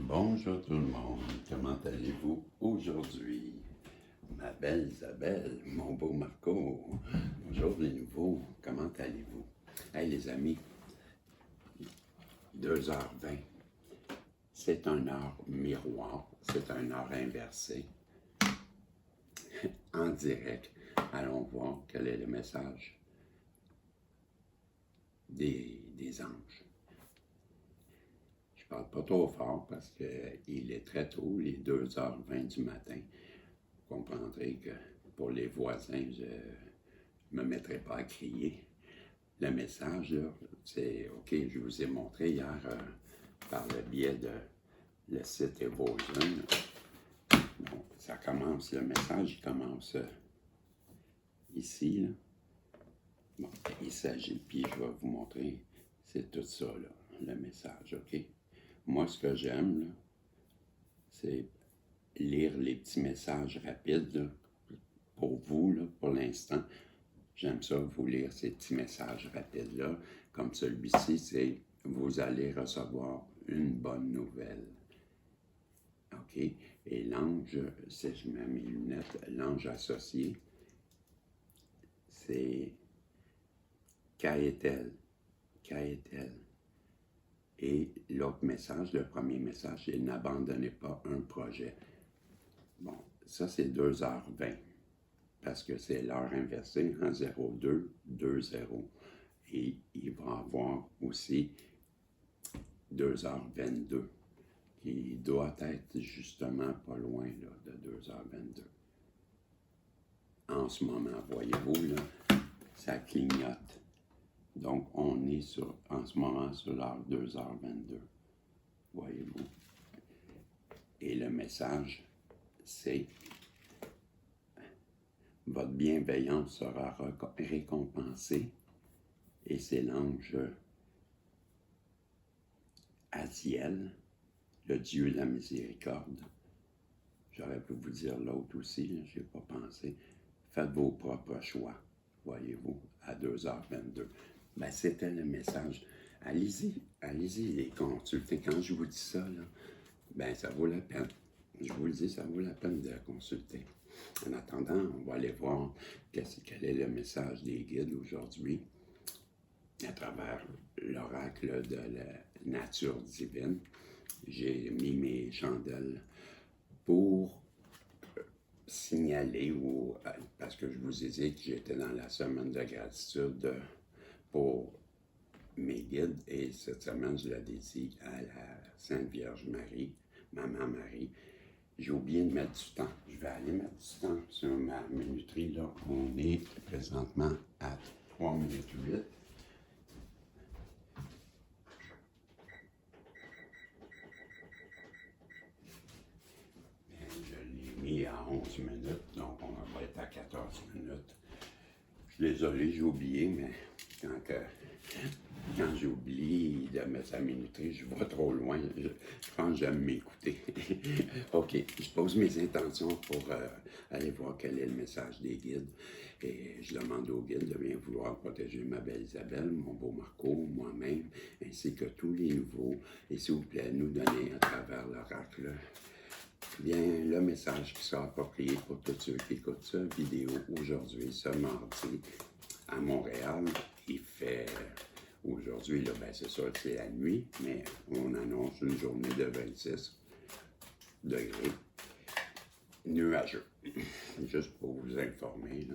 Bonjour tout le monde, comment allez-vous aujourd'hui? Ma belle Isabelle, mon beau Marco, bonjour les nouveaux, comment allez-vous? Hey les amis, 2h20, c'est un heure miroir, c'est un heure inversé, en direct. Allons voir quel est le message des anges. Je parle pas trop fort parce qu'il est très tôt, les 2h20 du matin. Vous comprendrez que pour les voisins, je ne me mettrai pas à crier. Le message, là, c'est OK, je vous ai montré hier par le biais de le site Evosion. Bon, ça commence, le message, il commence ici, là. Bon, il s'agit, puis je vais vous montrer, c'est tout ça, là, le message, OK? Moi, ce que j'aime, là, c'est lire les petits messages rapides, là, pour vous, là, pour l'instant. J'aime ça, vous lire ces petits messages rapides-là, comme celui-ci, c'est « Vous allez recevoir une bonne nouvelle ». OK? Et l'ange, si je mets mes lunettes, l'ange associé, c'est Kaetel. Kaetel. Et l'autre message, le premier message, c'est « N'abandonnez pas un projet ». Bon, ça, c'est 2h20. Parce que c'est l'heure inversée en 0220. Et il va avoir aussi 2h22, qui doit être justement pas loin là, de 2h22. En ce moment, voyez-vous, là, ça clignote. Donc, on est en ce moment sur l'heure 2h22. Voyez-vous. Et le message, c'est votre bienveillance sera récompensée. Et c'est l'ange Aziel, le Dieu de la miséricorde. J'aurais pu vous dire l'autre aussi, je n'ai pas pensé. Faites vos propres choix, voyez-vous, à 2h22. Ben, c'était le message. Allez-y les consulter. Quand je vous dis ça, là, ben, ça vaut la peine. Je vous le dis, ça vaut la peine de la consulter. En attendant, on va aller voir quel est le message des guides aujourd'hui à travers l'oracle de la nature divine. J'ai mis mes chandelles pour signaler, parce que je vous ai dit que j'étais dans la semaine de gratitude pour mes guides, et cette semaine, je la dédie à la Sainte Vierge Marie, Maman Marie. J'ai oublié de mettre du temps. Je vais aller mettre du temps sur ma minuterie. Là, on est présentement à 3 minutes 8. À 11 minutes, donc on va être à 14 minutes. Je suis désolé, j'ai oublié, mais quand j'oublie de mettre sa minuterie, je vais trop loin. Je pense que j'aime m'écouter. OK, je pose mes intentions pour aller voir quel est le message des guides. Et je demande aux guides de bien vouloir protéger ma belle Isabelle, mon beau Marco, moi-même, ainsi que tous les nouveaux. Et s'il vous plaît, nous donner à travers l'oracle bien le message qui sera approprié pour tous ceux qui écoutent cette vidéo aujourd'hui, ce mardi, à Montréal. Il fait, aujourd'hui, là, ben c'est sûr que c'est la nuit, mais on annonce une journée de 26 degrés, nuageux, juste pour vous informer, là.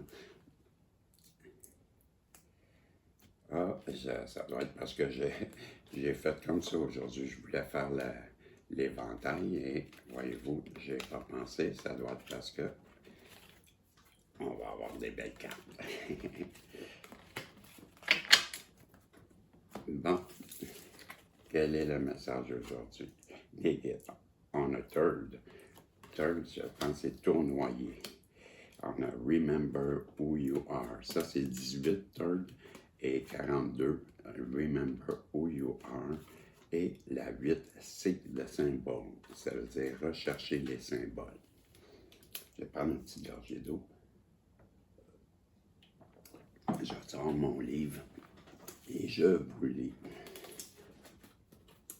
Ah, ça doit être parce que j'ai fait comme ça aujourd'hui. Je voulais faire l'éventail et, voyez-vous, j'ai pas pensé. Ça doit être parce que on va avoir des belles cartes. Bon, quel est le message aujourd'hui? On a third. Third, je pense c'est tournoyer. On a remember who you are. Ça, c'est 18 third et 42. Remember who you are. Et la 8, c'est le symbole. Ça veut dire rechercher les symboles. Je vais prendre une petite gorgée d'eau. Je sors mon livre et je vous lis.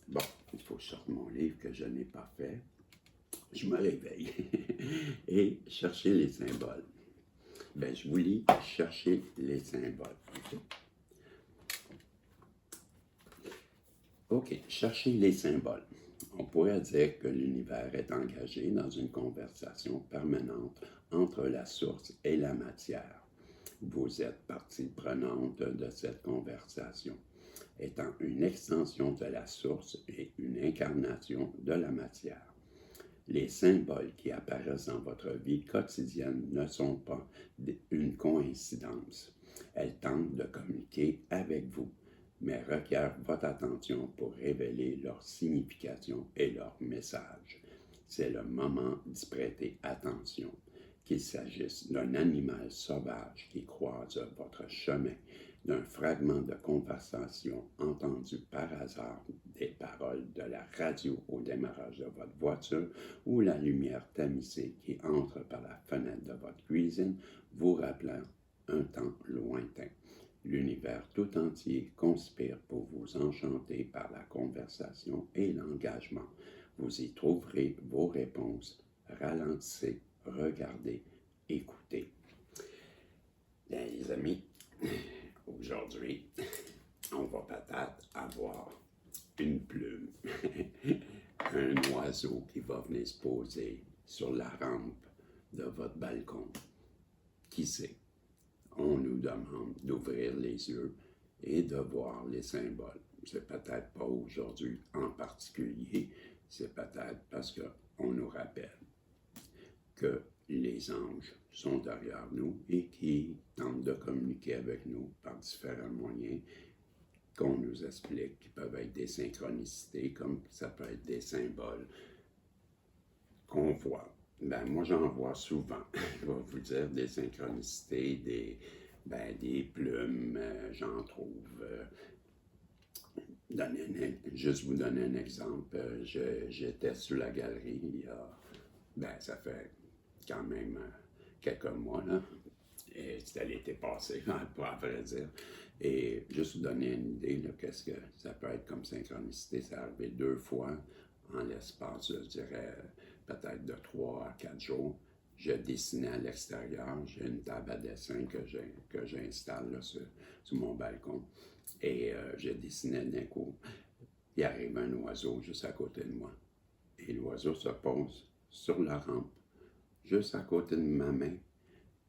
Bon, il faut que je sorte mon livre que je n'ai pas fait. Je me réveille et chercher les symboles. Ben, je vous lis chercher les symboles. OK, chercher les symboles. On pourrait dire que l'univers est engagé dans une conversation permanente entre la source et la matière. Vous êtes partie prenante de cette conversation, étant une extension de la source et une incarnation de la matière. Les symboles qui apparaissent dans votre vie quotidienne ne sont pas une coïncidence. Elles tentent de communiquer avec vous, mais requièrent votre attention pour révéler leur signification et leur message. C'est le moment d'y prêter attention, qu'il s'agisse d'un animal sauvage qui croise votre chemin, d'un fragment de conversation entendu par hasard, des paroles de la radio au démarrage de votre voiture ou la lumière tamisée qui entre par la fenêtre de votre cuisine, vous rappelant un temps lointain. L'univers tout entier conspire pour vous enchanter par la conversation et l'engagement. Vous y trouverez vos réponses. Ralentissez, regardez, écoutez. Bien, les amis, aujourd'hui, on va peut-être avoir une plume, un oiseau qui va venir se poser sur la rampe de votre balcon. Qui sait? On nous demande d'ouvrir les yeux et de voir les symboles. C'est peut-être pas aujourd'hui en particulier, c'est peut-être parce qu'on nous rappelle que les anges sont derrière nous et qui tentent de communiquer avec nous par différents moyens qu'on nous explique, qui peuvent être des synchronicités, comme ça peut être des symboles qu'on voit. Ben, moi, j'en vois souvent. Je vais vous dire des synchronicités, des plumes, j'en trouve. Juste vous donner un exemple. J'étais sur la galerie il y a, ça fait quand même quelques mois, là. Et c'était l'été passé, pas à vrai dire. Et juste vous donner une idée, là, qu'est-ce que ça peut être comme synchronicité. Ça est arrivé 2 fois en l'espace, je dirais, peut-être de 3 à 4 jours. Je dessinais à l'extérieur. J'ai une table à dessin que j'installe là, sur mon balcon. Et je dessinais d'un coup. Il arrive un oiseau juste à côté de moi. Et l'oiseau se pose sur la rampe, juste à côté de ma main.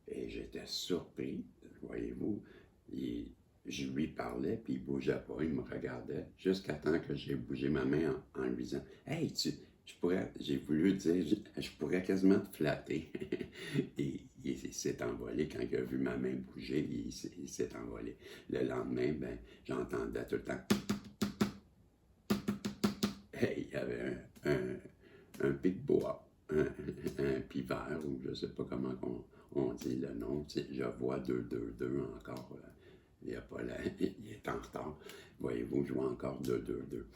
Et j'étais surpris, voyez-vous. Je lui parlais, puis il ne bougeait pas, il me regardait, jusqu'à temps que j'ai bougé ma main en lui disant « Hey, j'ai voulu dire, je pourrais quasiment te flatter. » Et il s'est envolé. Quand il a vu ma main bouger, il s'est envolé. Le lendemain, j'entendais tout le temps « Hey, il y avait un pic-bois, un pivert, ou je ne sais pas comment on dit le nom. Je vois 2-2-2 encore. Il est en retard. Voyez-vous, je vois encore 2-2-2.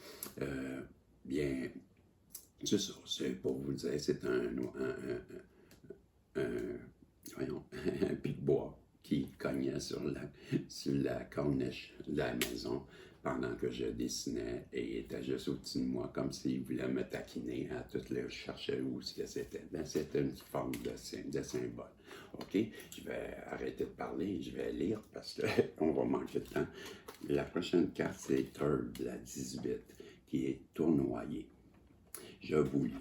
Bien, c'est ça. C'est pour vous dire, c'est un pic-bois qui cognait sur la corniche de la maison pendant que je dessinais et il était juste au-dessus de moi, comme s'il voulait me taquiner à tout le chercher où c'était. C'était une forme de symbole. OK? Je vais arrêter de parler, je vais lire parce qu'on va manquer de temps. La prochaine carte, c'est Third, la 18, qui est tournoyée. Je vous lis.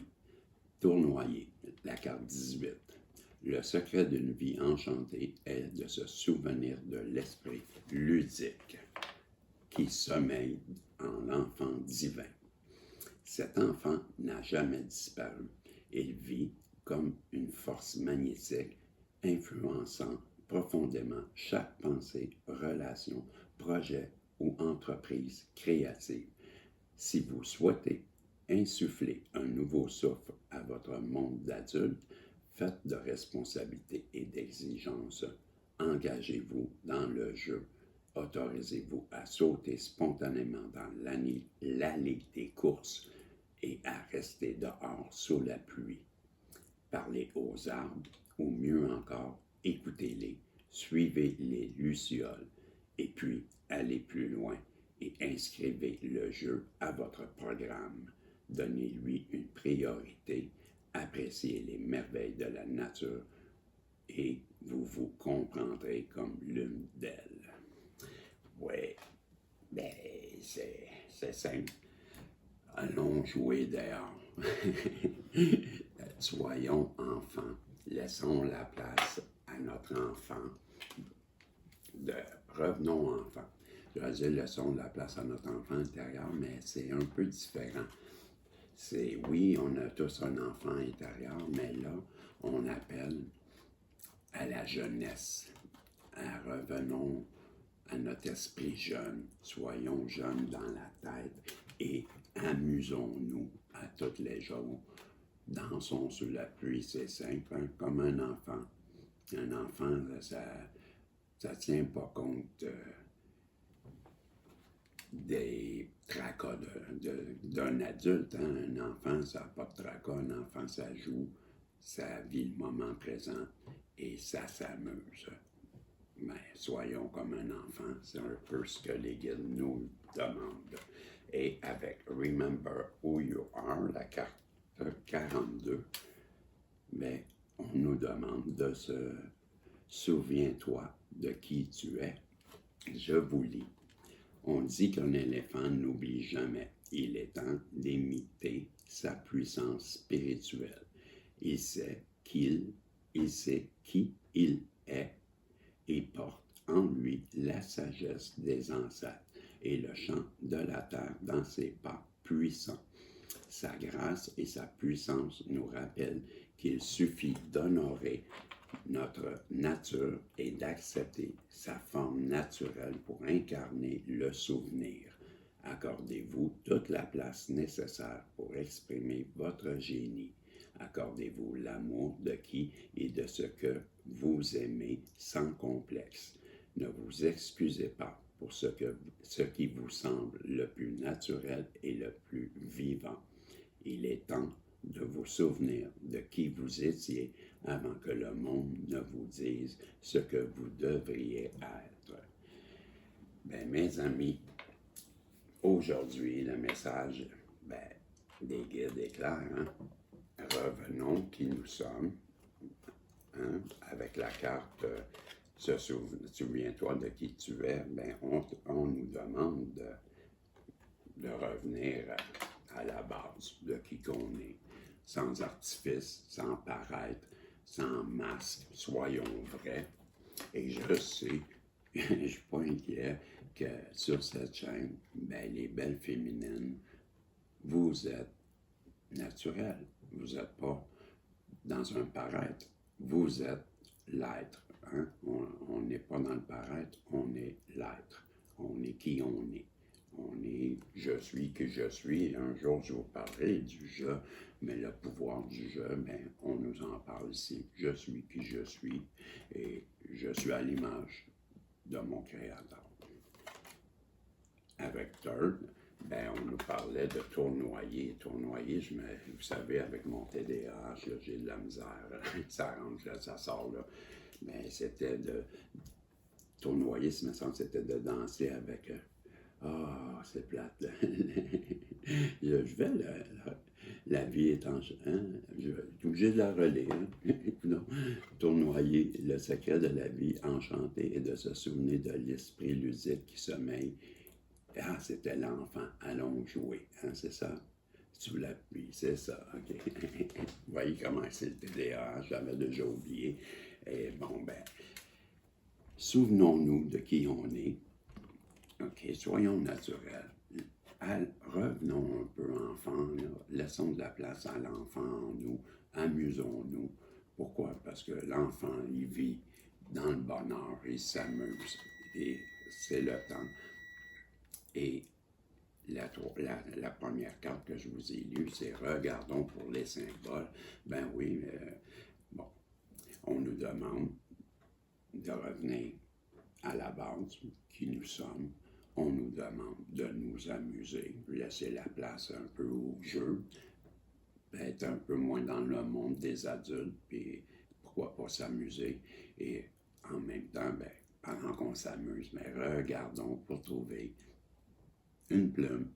Tournoyer, la carte 18. Le secret d'une vie enchantée est de se souvenir de l'esprit ludique qui sommeille en l'enfant divin. Cet enfant n'a jamais disparu. Il vit comme une force magnétique influençant profondément chaque pensée, relation, projet ou entreprise créative. Si vous souhaitez insuffler un nouveau souffle à votre monde d'adulte, faites de responsabilité et d'exigence. Engagez-vous dans le jeu. Autorisez-vous à sauter spontanément dans l'allée des courses et à rester dehors sous la pluie. Parlez aux arbres, ou mieux encore, écoutez-les, suivez les lucioles, et puis allez plus loin et inscrivez le jeu à votre programme. Donnez-lui une priorité, appréciez les merveilles de la nature et vous vous comprendrez comme l'une d'elles. Oui, ben c'est simple. Allons jouer dehors. Soyons enfants. Laissons la place à notre enfant. Revenons enfants. Je vais dire laissons la place à notre enfant intérieur, mais c'est un peu différent. Oui, on a tous un enfant intérieur, mais là, on appelle à la jeunesse. Revenons à notre esprit jeune. Soyons jeunes dans la tête et amusons-nous à tous les jours. Dansons sous la pluie, c'est simple, hein, comme un enfant. Un enfant, ça tient pas compte des tracas d'un adulte. Hein. Un enfant, ça n'a pas de tracas. Un enfant, ça joue, ça vit le moment présent et ça s'amuse. Mais soyons comme un enfant, c'est un peu ce que les guides nous demandent. Et avec Remember Who You Are, la carte 42, mais on nous demande de se souviens-toi de qui tu es. Je vous lis. On dit qu'un éléphant n'oublie jamais. Il est temps d'imiter sa puissance spirituelle. Il sait qui il est et porte en lui la sagesse des ancêtres et le chant de la terre dans ses pas puissants. Sa grâce et sa puissance nous rappellent qu'il suffit d'honorer notre nature et d'accepter sa forme naturelle pour incarner le souvenir. Accordez-vous toute la place nécessaire pour exprimer votre génie. Accordez-vous l'amour de qui et de ce que vous aimez sans complexe. Ne vous excusez pas pour ce qui vous semble le plus naturel et le plus vivant. Il est temps de vous souvenir de qui vous étiez avant que le monde ne vous dise ce que vous devriez être. Ben, mes amis, aujourd'hui, le message des guides est clair. Hein? Revenons qui nous sommes, hein? Avec la carte souviens-toi de qui tu es, ben, on nous demande de revenir à la base de qui qu'on est, sans artifice, sans paraître, sans masque, soyons vrais. Et je sais, je ne suis pas inquiet que sur cette chaîne, ben, les belles féminines, vous êtes naturelles. Vous n'êtes pas dans un paraître. Vous êtes l'être. Hein? On n'est pas dans le paraître, on est l'être. On est qui on est. On est je suis qui je suis. Un jour, je vous parlerai du je, mais le pouvoir du je, ben, on nous en parle ici. Je suis qui je suis et je suis à l'image de mon Créateur. Avec Third, ben, on nous parlait de tournoyer. Tournoyer, vous savez, avec mon TDAH, j'ai de la misère. Ça rentre là, ça sort là. Mais c'était de tournoyer, ce me semble, c'était de danser avec. C'est plate. La vie est en. Hein? Je suis obligé de la relire. Non. Tournoyer, le secret de la vie enchantée est de se souvenir de l'esprit ludique qui sommeille. C'était l'enfant. Allons jouer. Hein, c'est ça? Sous la pluie, c'est ça. OK. Vous voyez comment c'est le TDA, j'avais déjà oublié. Et bon, ben, souvenons-nous de qui on est. OK, soyons naturels. Revenons un peu enfant, là. Laissons de la place à l'enfant en nous. Amusons-nous. Pourquoi? Parce que l'enfant, il vit dans le bonheur, il s'amuse. Et c'est le temps. Et la première carte que je vous ai lue, c'est regardons pour les symboles. Ben oui, bon, on nous demande de revenir à la base, qui nous sommes. On nous demande de nous amuser, laisser la place un peu au jeu, être un peu moins dans le monde des adultes, puis pourquoi pas s'amuser. Et en même temps, ben, pendant qu'on s'amuse, mais regardons pour trouver une plume,